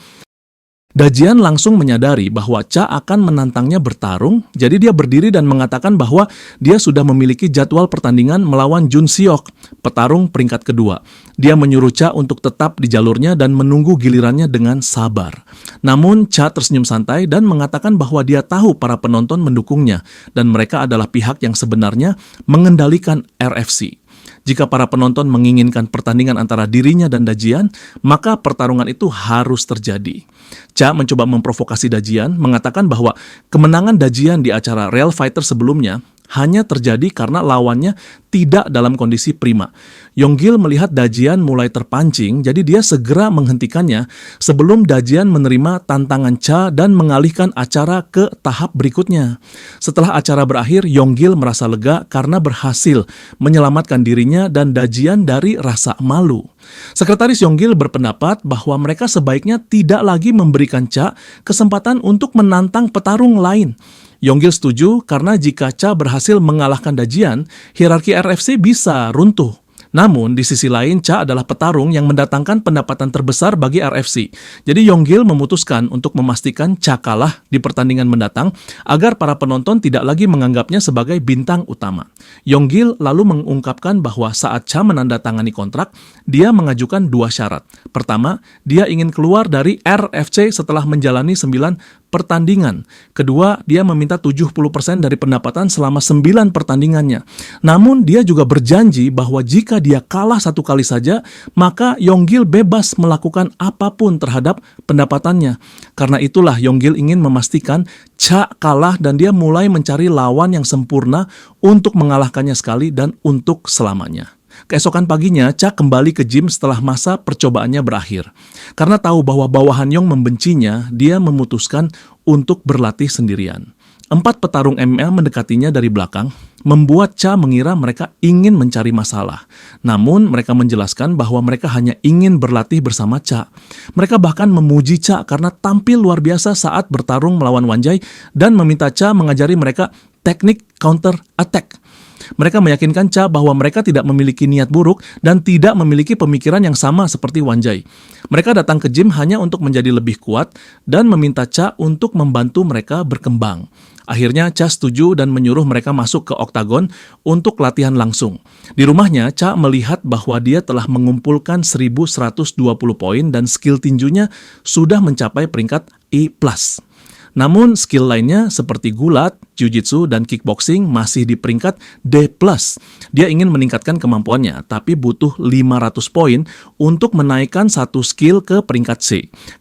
Dajian langsung menyadari bahwa Cha akan menantangnya bertarung, jadi dia berdiri dan mengatakan bahwa dia sudah memiliki jadwal pertandingan melawan Jun Seok, petarung peringkat kedua. Dia menyuruh Cha untuk tetap di jalurnya dan menunggu gilirannya dengan sabar. Namun Cha tersenyum santai dan mengatakan bahwa dia tahu para penonton mendukungnya dan mereka adalah pihak yang sebenarnya mengendalikan RFC. Jika para penonton menginginkan pertandingan antara dirinya dan Dajian, maka pertarungan itu harus terjadi. Cha mencoba memprovokasi Dajian, mengatakan bahwa kemenangan Dajian di acara Real Fighter sebelumnya hanya terjadi karena lawannya tidak dalam kondisi prima. Yonggil melihat Dajian mulai terpancing, jadi dia segera menghentikannya sebelum Dajian menerima tantangan Cha dan mengalihkan acara ke tahap berikutnya. Setelah acara berakhir, Yonggil merasa lega karena berhasil menyelamatkan dirinya dan Dajian dari rasa malu. Sekretaris Yonggil berpendapat bahwa mereka sebaiknya tidak lagi memberikan Cha kesempatan untuk menantang petarung lain. Yonggil setuju karena jika Cha berhasil mengalahkan Dajian, hierarki RFC bisa runtuh. Namun, di sisi lain, Cha adalah petarung yang mendatangkan pendapatan terbesar bagi RFC. Jadi Yonggil memutuskan untuk memastikan Cha kalah di pertandingan mendatang agar para penonton tidak lagi menganggapnya sebagai bintang utama. Yonggil lalu mengungkapkan bahwa saat Cha menandatangani kontrak, dia mengajukan 2 syarat. Pertama, dia ingin keluar dari RFC setelah menjalani 9 pertandingan. Kedua, dia meminta 70% dari pendapatan selama 9 pertandingannya. Namun, dia juga berjanji bahwa jika dia kalah 1 kali saja, maka Yonggil bebas melakukan apapun terhadap pendapatannya. Karena itulah Yonggil ingin memastikan Cha kalah dan dia mulai mencari lawan yang sempurna untuk mengalahkannya sekali dan untuk selamanya. Keesokan paginya, Cha kembali ke gym setelah masa percobaannya berakhir. Karena tahu bahwa bawahan Yong membencinya, dia memutuskan untuk berlatih sendirian. 4 petarung MMA mendekatinya dari belakang, membuat Cha mengira mereka ingin mencari masalah. Namun, mereka menjelaskan bahwa mereka hanya ingin berlatih bersama Cha. Mereka bahkan memuji Cha karena tampil luar biasa saat bertarung melawan Wanjai dan meminta Cha mengajari mereka teknik counter attack. Mereka meyakinkan Cha bahwa mereka tidak memiliki niat buruk dan tidak memiliki pemikiran yang sama seperti Wanjai. Mereka datang ke gym hanya untuk menjadi lebih kuat dan meminta Cha untuk membantu mereka berkembang. Akhirnya Cha setuju dan menyuruh mereka masuk ke oktagon untuk latihan langsung. Di rumahnya, Cha melihat bahwa dia telah mengumpulkan 1.120 poin dan skill tinjunya sudah mencapai peringkat E+. Namun skill lainnya seperti gulat, jiu-jitsu, dan kickboxing masih di peringkat D+. Dia ingin meningkatkan kemampuannya, tapi butuh 500 poin untuk menaikkan satu skill ke peringkat C.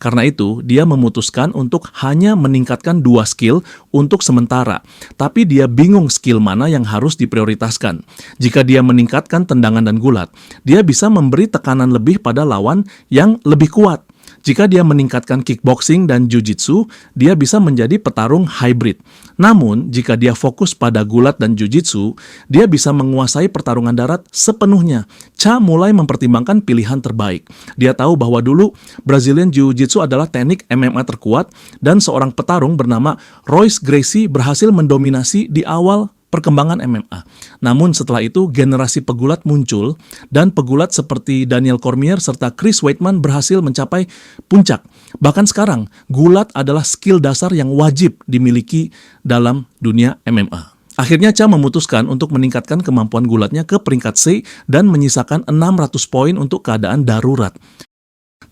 Karena itu, dia memutuskan untuk hanya meningkatkan 2 skill untuk sementara. Tapi dia bingung skill mana yang harus diprioritaskan. Jika dia meningkatkan tendangan dan gulat, dia bisa memberi tekanan lebih pada lawan yang lebih kuat. Jika dia meningkatkan kickboxing dan jiu-jitsu, dia bisa menjadi petarung hybrid. Namun, jika dia fokus pada gulat dan jiu-jitsu, dia bisa menguasai pertarungan darat sepenuhnya. Cha mulai mempertimbangkan pilihan terbaik. Dia tahu bahwa dulu Brazilian Jiu-Jitsu adalah teknik MMA terkuat dan seorang petarung bernama Royce Gracie berhasil mendominasi di awal perkembangan MMA. Namun setelah itu generasi pegulat muncul dan pegulat seperti Daniel Cormier serta Chris Weidman berhasil mencapai puncak. Bahkan sekarang, gulat adalah skill dasar yang wajib dimiliki dalam dunia MMA. Akhirnya Cha memutuskan untuk meningkatkan kemampuan gulatnya ke peringkat C dan menyisakan 600 poin untuk keadaan darurat.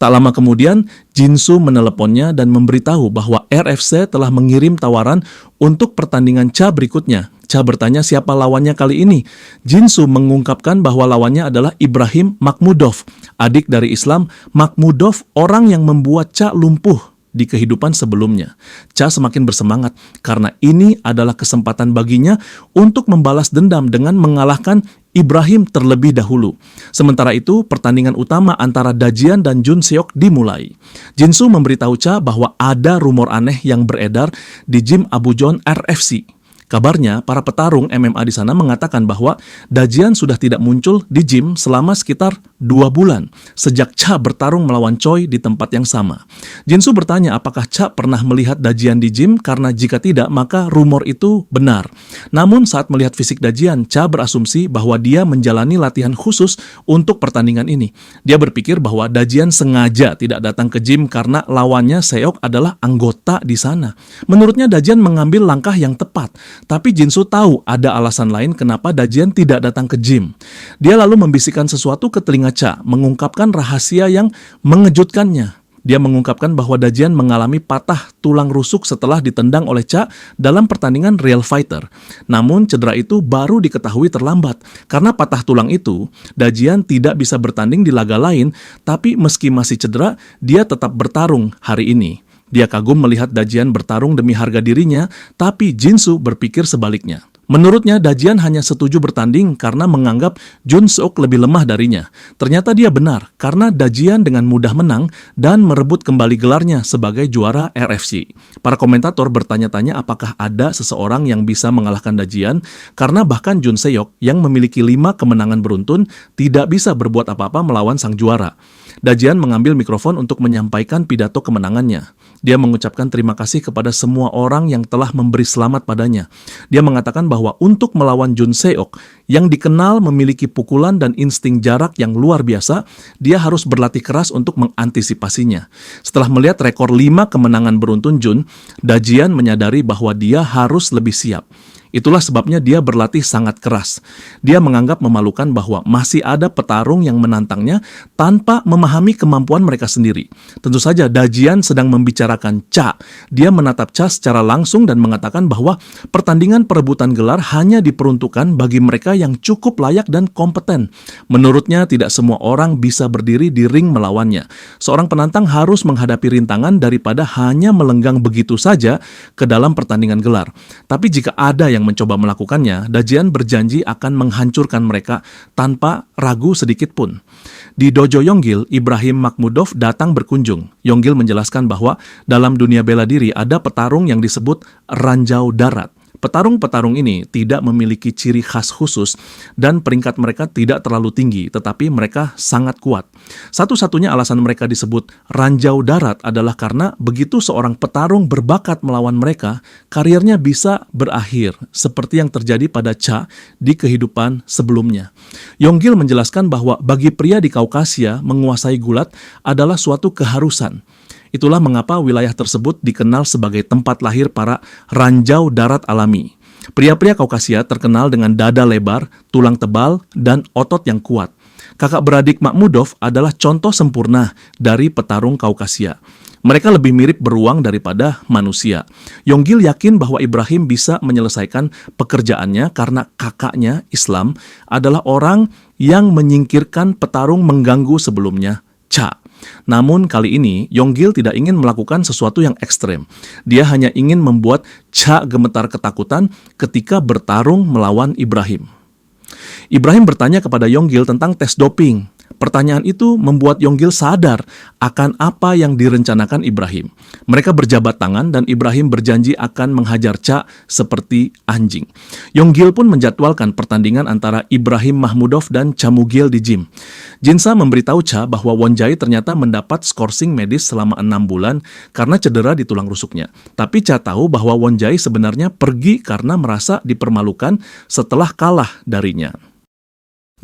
Tak lama kemudian, Jinsu meneleponnya dan memberitahu bahwa RFC telah mengirim tawaran untuk pertandingan Cha berikutnya. Cha bertanya siapa lawannya kali ini. Jinsu mengungkapkan bahwa lawannya adalah Ibrahim Makhmudov, adik dari Islam Makhmudov, orang yang membuat Cha lumpuh di kehidupan sebelumnya. Cha semakin bersemangat karena ini adalah kesempatan baginya untuk membalas dendam dengan mengalahkan Ibrahim terlebih dahulu. Sementara itu, pertandingan utama antara Dajian dan Jun Seok dimulai. Jinsu memberitahu Cha bahwa ada rumor aneh yang beredar di gym Abu Jon RFC. Kabarnya, para petarung MMA di sana mengatakan bahwa Dajian sudah tidak muncul di gym selama sekitar 2 bulan, sejak Cha bertarung melawan Choi di tempat yang sama. Jinsu bertanya apakah Cha pernah melihat Dajian di gym, karena jika tidak, maka rumor itu benar. Namun saat melihat fisik Dajian, Cha berasumsi bahwa dia menjalani latihan khusus untuk pertandingan ini. Dia berpikir bahwa Dajian sengaja tidak datang ke gym karena lawannya Seok adalah anggota di sana. Menurutnya Dajian mengambil langkah yang tepat. Tapi Jinsu tahu ada alasan lain kenapa Dajian tidak datang ke gym. Dia lalu membisikkan sesuatu ke telinga Cha, mengungkapkan rahasia yang mengejutkannya. Dia mengungkapkan bahwa Dajian mengalami patah tulang rusuk setelah ditendang oleh Cha dalam pertandingan Real Fighter. Namun cedera itu baru diketahui terlambat. Karena patah tulang itu, Dajian tidak bisa bertanding di laga lain, tapi meski masih cedera, dia tetap bertarung hari ini. Dia kagum melihat Dajian bertarung demi harga dirinya, tapi Jinsu berpikir sebaliknya. Menurutnya, Dajian hanya setuju bertanding karena menganggap Jun Seok lebih lemah darinya. Ternyata dia benar, karena Dajian dengan mudah menang dan merebut kembali gelarnya sebagai juara RFC. Para komentator bertanya-tanya apakah ada seseorang yang bisa mengalahkan Dajian, karena bahkan Jun Seok yang memiliki 5 kemenangan beruntun tidak bisa berbuat apa-apa melawan sang juara. Dajian mengambil mikrofon untuk menyampaikan pidato kemenangannya. Dia mengucapkan terima kasih kepada semua orang yang telah memberi selamat padanya. Dia mengatakan bahwa untuk melawan Jun Seok, yang dikenal memiliki pukulan dan insting jarak yang luar biasa, dia harus berlatih keras untuk mengantisipasinya. Setelah melihat rekor 5 kemenangan beruntun Jun, Dajian menyadari bahwa dia harus lebih siap. Itulah sebabnya dia berlatih sangat keras. Dia menganggap memalukan bahwa masih ada petarung yang menantangnya tanpa memahami kemampuan mereka sendiri. Tentu saja Dajian sedang membicarakan Cha. Dia menatap Cha secara langsung dan mengatakan bahwa pertandingan perebutan gelar hanya diperuntukkan bagi mereka yang cukup layak dan kompeten. Menurutnya tidak semua orang bisa berdiri di ring melawannya. Seorang penantang harus menghadapi rintangan daripada hanya melenggang begitu saja ke dalam pertandingan gelar. Tapi jika ada yang mencoba melakukannya, Dajian berjanji akan menghancurkan mereka tanpa ragu sedikit pun. Di dojo Yonggil, Ibrahim Makhmudov datang berkunjung. Yonggil menjelaskan bahwa dalam dunia bela diri ada petarung yang disebut ranjau darat. Petarung-petarung ini tidak memiliki ciri khas khusus dan peringkat mereka tidak terlalu tinggi, tetapi mereka sangat kuat. Satu-satunya alasan mereka disebut ranjau darat adalah karena begitu seorang petarung berbakat melawan mereka, karirnya bisa berakhir, seperti yang terjadi pada Cha di kehidupan sebelumnya. Yonggil menjelaskan bahwa bagi pria di Kaukasia, menguasai gulat adalah suatu keharusan. Itulah mengapa wilayah tersebut dikenal sebagai tempat lahir para ranjau darat alami. Pria-pria Kaukasia terkenal dengan dada lebar, tulang tebal, dan otot yang kuat. Kakak beradik Makhmudov adalah contoh sempurna dari petarung Kaukasia. Mereka lebih mirip beruang daripada manusia. Yonggil yakin bahwa Ibrahim bisa menyelesaikan pekerjaannya karena kakaknya, Islam, adalah orang yang menyingkirkan petarung mengganggu sebelumnya, Cha. Namun kali ini, Yonggil tidak ingin melakukan sesuatu yang ekstrem. Dia hanya ingin membuat Cha gemetar ketakutan ketika bertarung melawan Ibrahim. Ibrahim bertanya kepada Yonggil tentang tes doping. Pertanyaan itu membuat Yonggil sadar akan apa yang direncanakan Ibrahim. Mereka berjabat tangan dan Ibrahim berjanji akan menghajar Cha seperti anjing. Yonggil pun menjadwalkan pertandingan antara Ibrahim Makhmudov dan Cha Mugil di gym. Jinsa memberitahu Cha bahwa Wonjai ternyata mendapat skorsing medis selama 6 bulan karena cedera di tulang rusuknya. Tapi Cha tahu bahwa Wonjai sebenarnya pergi karena merasa dipermalukan setelah kalah darinya.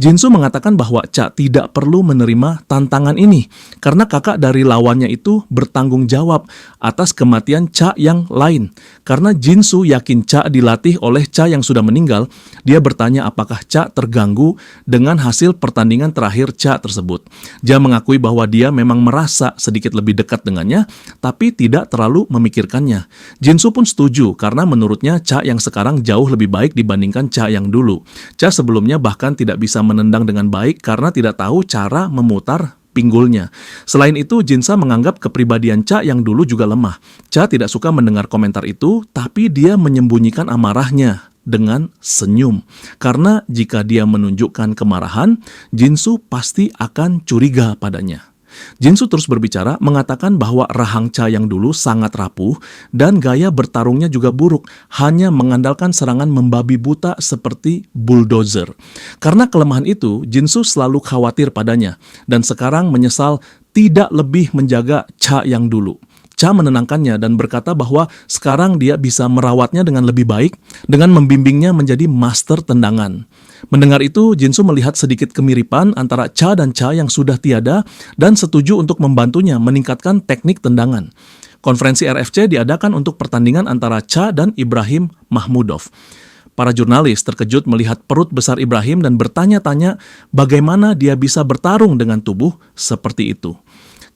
Jinsu mengatakan bahwa Cha tidak perlu menerima tantangan ini karena kakak dari lawannya itu bertanggung jawab atas kematian Cha yang lain. Karena Jinsu yakin Cha dilatih oleh Cha yang sudah meninggal, dia bertanya apakah Cha terganggu dengan hasil pertandingan terakhir Cha tersebut. Dia mengakui bahwa dia memang merasa sedikit lebih dekat dengannya, tapi tidak terlalu memikirkannya. Jinsu pun setuju karena menurutnya Cha yang sekarang jauh lebih baik dibandingkan Cha yang dulu. Cha sebelumnya bahkan tidak bisa menendang dengan baik karena tidak tahu cara memutar pinggulnya. Selain itu, Jinsa menganggap kepribadian Cha yang dulu juga lemah. Cha tidak suka mendengar komentar itu, tapi dia menyembunyikan amarahnya dengan senyum. Karena jika dia menunjukkan kemarahan, Jinsu pasti akan curiga padanya. Jinsu terus berbicara, mengatakan bahwa rahang Cha yang dulu sangat rapuh dan gaya bertarungnya juga buruk, hanya mengandalkan serangan membabi buta seperti bulldozer. Karena kelemahan itu, Jinsu selalu khawatir padanya dan sekarang menyesal tidak lebih menjaga Cha yang dulu. Cha menenangkannya dan berkata bahwa sekarang dia bisa merawatnya dengan lebih baik dengan membimbingnya menjadi master tendangan. Mendengar itu, Jinsu melihat sedikit kemiripan antara Cha dan Cha yang sudah tiada dan setuju untuk membantunya meningkatkan teknik tendangan. Konferensi RFC diadakan untuk pertandingan antara Cha dan Ibrahim Makhmudov. Para jurnalis terkejut melihat perut besar Ibrahim dan bertanya-tanya bagaimana dia bisa bertarung dengan tubuh seperti itu.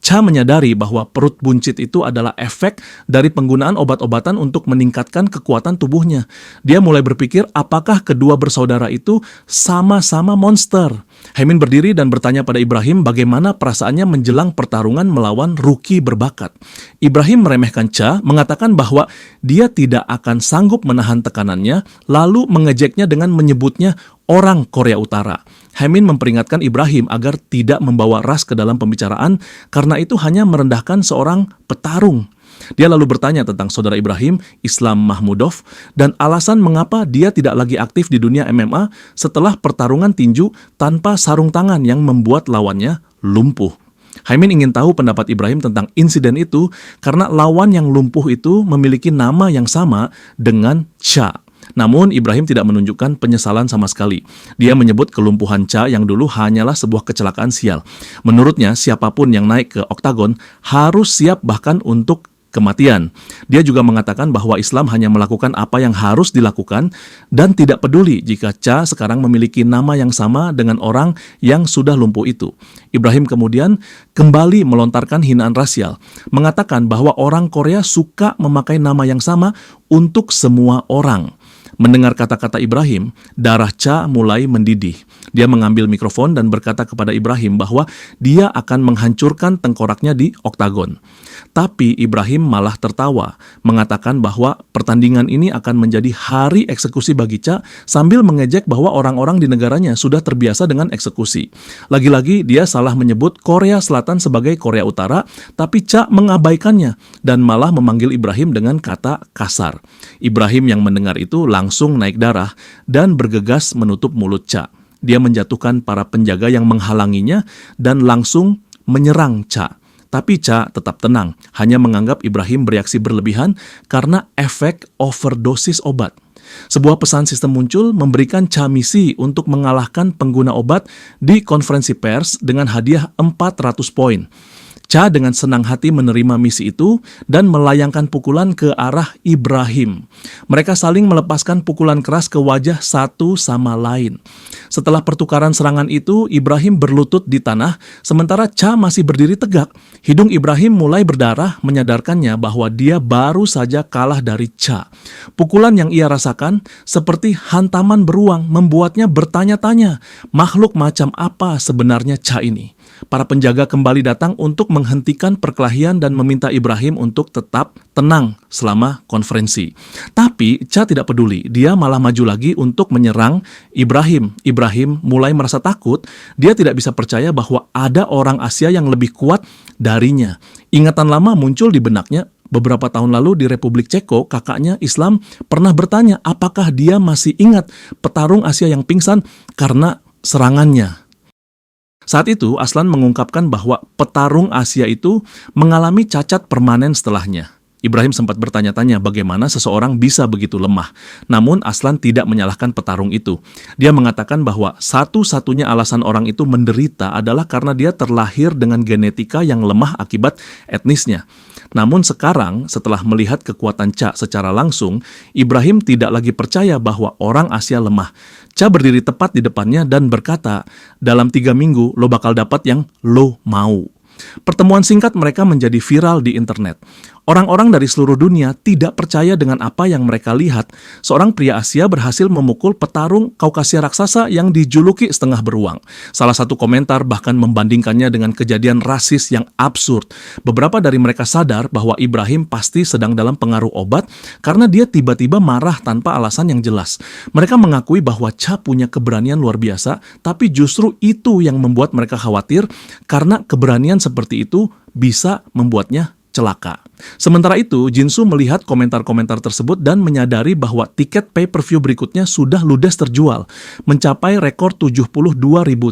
Cha menyadari bahwa perut buncit itu adalah efek dari penggunaan obat-obatan untuk meningkatkan kekuatan tubuhnya. Dia mulai berpikir apakah kedua bersaudara itu sama-sama monster. Hemin berdiri dan bertanya pada Ibrahim bagaimana perasaannya menjelang pertarungan melawan rookie berbakat. Ibrahim meremehkan Cha, mengatakan bahwa dia tidak akan sanggup menahan tekanannya, lalu mengejeknya dengan menyebutnya orang Korea Utara. Hemin memperingatkan Ibrahim agar tidak membawa ras ke dalam pembicaraan karena itu hanya merendahkan seorang petarung. Dia lalu bertanya tentang saudara Ibrahim, Islam Makhmudov, dan alasan mengapa dia tidak lagi aktif di dunia MMA setelah pertarungan tinju tanpa sarung tangan yang membuat lawannya lumpuh. Hemin ingin tahu pendapat Ibrahim tentang insiden itu karena lawan yang lumpuh itu memiliki nama yang sama dengan Cha. Namun Ibrahim tidak menunjukkan penyesalan sama sekali. Dia menyebut kelumpuhan Cha yang dulu hanyalah sebuah kecelakaan sial. Menurutnya, siapapun yang naik ke oktagon harus siap bahkan untuk kematian. Dia juga mengatakan bahwa Islam hanya melakukan apa yang harus dilakukan dan tidak peduli jika Cha sekarang memiliki nama yang sama dengan orang yang sudah lumpuh itu. Ibrahim kemudian kembali melontarkan hinaan rasial, mengatakan bahwa orang Korea suka memakai nama yang sama untuk semua orang. Mendengar kata-kata Ibrahim, darah Cha mulai mendidih. Dia mengambil mikrofon dan berkata kepada Ibrahim bahwa dia akan menghancurkan tengkoraknya di oktagon. Tapi Ibrahim malah tertawa, mengatakan bahwa pertandingan ini akan menjadi hari eksekusi bagi Cha sambil mengejek bahwa orang-orang di negaranya sudah terbiasa dengan eksekusi. Lagi-lagi dia salah menyebut Korea Selatan sebagai Korea Utara, tapi Cha mengabaikannya dan malah memanggil Ibrahim dengan kata kasar. Ibrahim yang mendengar itu langsung naik darah dan bergegas menutup mulut Cha. Dia menjatuhkan para penjaga yang menghalanginya dan langsung menyerang Cha. Tapi Cha tetap tenang, hanya menganggap Ibrahim bereaksi berlebihan karena efek overdosis obat. Sebuah pesan sistem muncul memberikan Cha misi untuk mengalahkan pengguna obat di konferensi pers dengan hadiah 400 poin. Cha dengan senang hati menerima misi itu dan melayangkan pukulan ke arah Ibrahim. Mereka saling melepaskan pukulan keras ke wajah satu sama lain. Setelah pertukaran serangan itu, Ibrahim berlutut di tanah, sementara Cha masih berdiri tegak. Hidung Ibrahim mulai berdarah, menyadarkannya bahwa dia baru saja kalah dari Cha. Pukulan yang ia rasakan seperti hantaman beruang, membuatnya bertanya-tanya, makhluk macam apa sebenarnya Cha ini? Para penjaga kembali datang untuk menghentikan perkelahian dan meminta Ibrahim untuk tetap tenang selama konferensi. Tapi Cha tidak peduli, dia malah maju lagi untuk menyerang Ibrahim. Ibrahim mulai merasa takut, dia tidak bisa percaya bahwa ada orang Asia yang lebih kuat darinya. Ingatan lama muncul di benaknya. Beberapa tahun lalu di Republik Ceko, kakaknya Islam pernah bertanya apakah dia masih ingat petarung Asia yang pingsan karena serangannya. Saat itu, Aslan mengungkapkan bahwa petarung Asia itu mengalami cacat permanen setelahnya. Ibrahim sempat bertanya-tanya bagaimana seseorang bisa begitu lemah. Namun Aslan tidak menyalahkan petarung itu. Dia mengatakan bahwa satu-satunya alasan orang itu menderita adalah karena dia terlahir dengan genetika yang lemah akibat etnisnya. Namun sekarang, setelah melihat kekuatan Cha secara langsung, Ibrahim tidak lagi percaya bahwa orang Asia lemah. Cha berdiri tepat di depannya dan berkata, dalam 3 minggu lo bakal dapat yang lo mau. Pertemuan singkat mereka menjadi viral di internet. Orang-orang dari seluruh dunia tidak percaya dengan apa yang mereka lihat. Seorang pria Asia berhasil memukul petarung Kaukasia raksasa yang dijuluki setengah beruang. Salah satu komentar bahkan membandingkannya dengan kejadian rasis yang absurd. Beberapa dari mereka sadar bahwa Ibrahim pasti sedang dalam pengaruh obat karena dia tiba-tiba marah tanpa alasan yang jelas. Mereka mengakui bahwa Cha punya keberanian luar biasa, tapi justru itu yang membuat mereka khawatir karena keberanian seperti itu bisa membuatnya celaka. Sementara itu, Jinsu melihat komentar-komentar tersebut dan menyadari bahwa tiket pay-per-view berikutnya sudah ludes terjual, mencapai rekor 72.000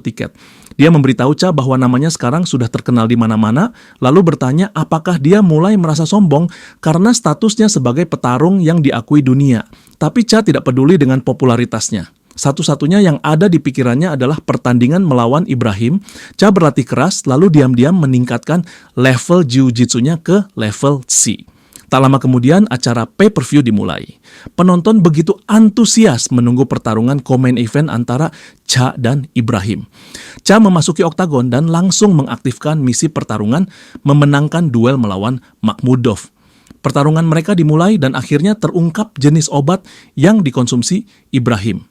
tiket. Dia memberitahu Cha bahwa namanya sekarang sudah terkenal di mana-mana, lalu bertanya apakah dia mulai merasa sombong karena statusnya sebagai petarung yang diakui dunia. Tapi Cha tidak peduli dengan popularitasnya. Satu-satunya yang ada di pikirannya adalah pertandingan melawan Ibrahim. Cha berlatih keras, lalu diam-diam meningkatkan level jiu-jitsunya ke level C. Tak lama kemudian, acara pay-per-view dimulai. Penonton begitu antusias menunggu pertarungan co-main event antara Cha dan Ibrahim. Cha memasuki oktagon dan langsung mengaktifkan misi pertarungan memenangkan duel melawan Makhmudov. Pertarungan mereka dimulai dan akhirnya terungkap jenis obat yang dikonsumsi Ibrahim.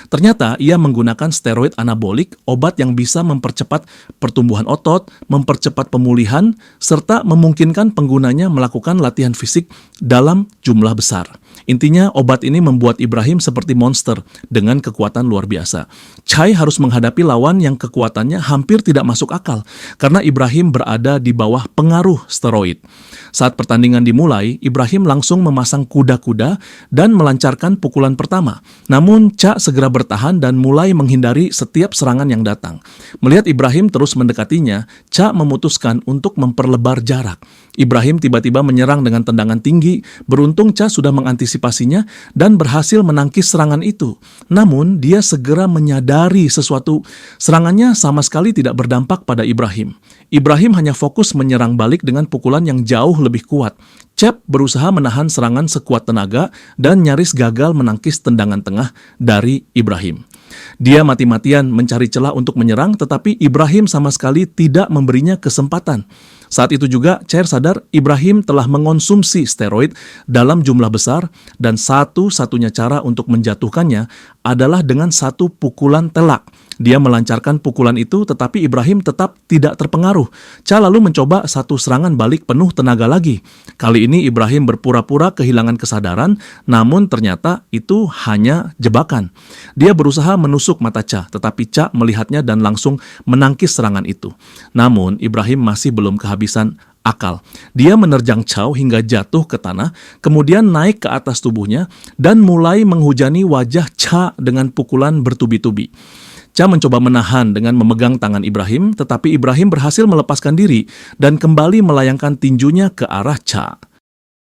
Ternyata ia menggunakan steroid anabolik, obat yang bisa mempercepat pertumbuhan otot, mempercepat pemulihan, serta memungkinkan penggunanya melakukan latihan fisik dalam jumlah besar. Intinya, obat ini membuat Ibrahim seperti monster dengan kekuatan luar biasa. Chai harus menghadapi lawan yang kekuatannya hampir tidak masuk akal karena Ibrahim berada di bawah pengaruh steroid. Saat pertandingan dimulai, Ibrahim langsung memasang kuda-kuda dan melancarkan pukulan pertama. Namun, Cha segera bertahan dan mulai menghindari setiap serangan yang datang. Melihat Ibrahim terus mendekatinya, Cha memutuskan untuk memperlebar jarak. Ibrahim tiba-tiba menyerang dengan tendangan tinggi. Beruntung Cha sudah mengantisipasinya dan berhasil menangkis serangan itu. Namun, dia segera menyadari sesuatu. Serangannya sama sekali tidak berdampak pada Ibrahim. Ibrahim hanya fokus menyerang balik dengan pukulan yang jauh lebih kuat. Cep berusaha menahan serangan sekuat tenaga dan nyaris gagal menangkis tendangan tengah dari Ibrahim. Dia mati-matian mencari celah untuk menyerang, tetapi Ibrahim sama sekali tidak memberinya kesempatan. Saat itu juga, Chair sadar Ibrahim telah mengonsumsi steroid dalam jumlah besar dan satu-satunya cara untuk menjatuhkannya adalah dengan satu pukulan telak. Dia melancarkan pukulan itu, tetapi Ibrahim tetap tidak terpengaruh. Cha lalu mencoba satu serangan balik penuh tenaga lagi. Kali ini Ibrahim berpura-pura kehilangan kesadaran, namun ternyata itu hanya jebakan. Dia berusaha menusuk mata Cha, tetapi Cha melihatnya dan langsung menangkis serangan itu. Namun Ibrahim masih belum kehabisan akal. Dia menerjang Chow hingga jatuh ke tanah, kemudian naik ke atas tubuhnya dan mulai menghujani wajah Cha dengan pukulan bertubi-tubi. Cha mencoba menahan dengan memegang tangan Ibrahim, tetapi Ibrahim berhasil melepaskan diri dan kembali melayangkan tinjunya ke arah Cha.